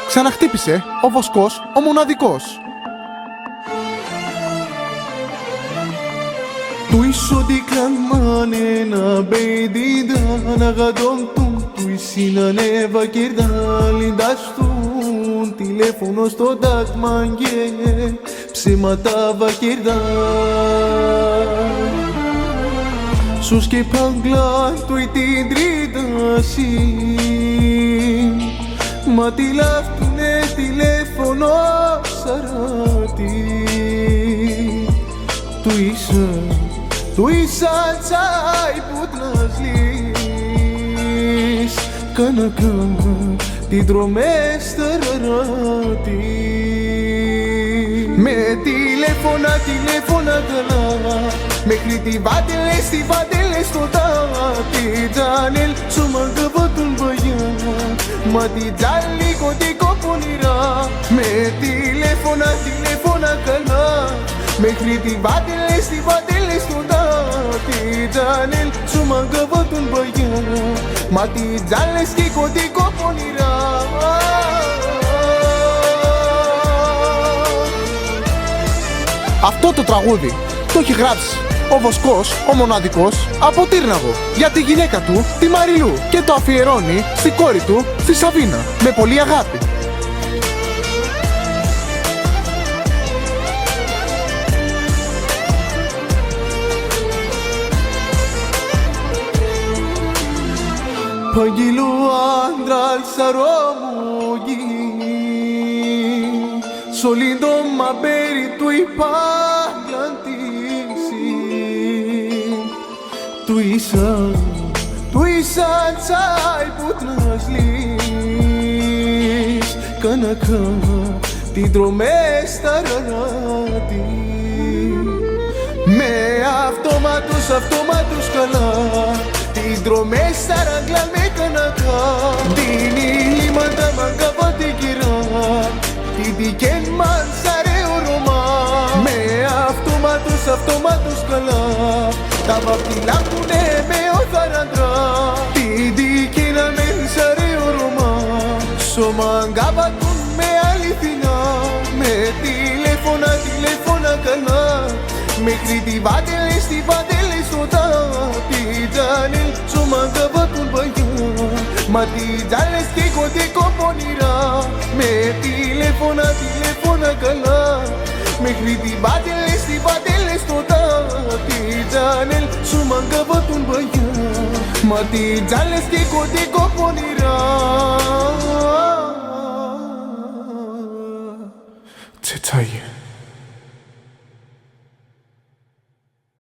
Ξαναχτύπησε ο Βοσκός ο μοναδικός. Tu ishodi klan manena beydida nagadontum tu isinane vakirdali dastun telefono στο δάκμαν και ψέματα βακυρδά σου σκεπάγκλα του την τρίταση μα τη λάφτουνε τηλέφωνο σαράτη του isa τσάι που τνασλείς κανακά την τρομέστεραράτη με τηλέφωνα καλά μέχρι τη βάτελες στο τάτι τζάνελ σου μαγκαβάτουν βαγιά μα τη τζάλι κοντικό πονηρά με τηλέφωνα καλά μέχρι τη βάτελες στο τάτι τζάνελ σου μαγκαβάτουν βαγιά μα τη τζάλες και κοντικό πονηρά. Αυτό το τραγούδι το έχει γράψει ο Βοσκός ο μοναδικός από Τύρναβο για τη γυναίκα του, τη Μαριλού, και το αφιερώνει στη κόρη του, τη Σαβίνα, με πολύ αγάπη. Παγγείλου άντρα σαρόμουγι σολίντο μαμπέρι του υπάγκλαντήσει του ίσα τσάι που τρασλείς κανακά την τρομέσταραράτη με αυτόματους καλά τις δρομές σαραγκλάν με κανακά την ηλίματα μαγκαβάτη κυρά την δικαίν μας αρέω Ρωμά με αυτόματους καλά τα βαπτιλά πουνε με ο θαραντρά την δικαίν μας αρέω Ρωμά σώμα αγκαβατούν με αληθινά με τηλέφωνα καλά μέχρι τη βάτελες στο τάτι τζάνελ σου μαγκαβάτουν βαγιά μα τη τζάλες και κοντικό πονηρά με τηλέφωνα καλά μέχρι τη βάτελες στο τάτι τζάνελ σου μαγκαβάτουν βαγιά μα τη τζάλες και κοντικό πονηρά. Τσετσάγε.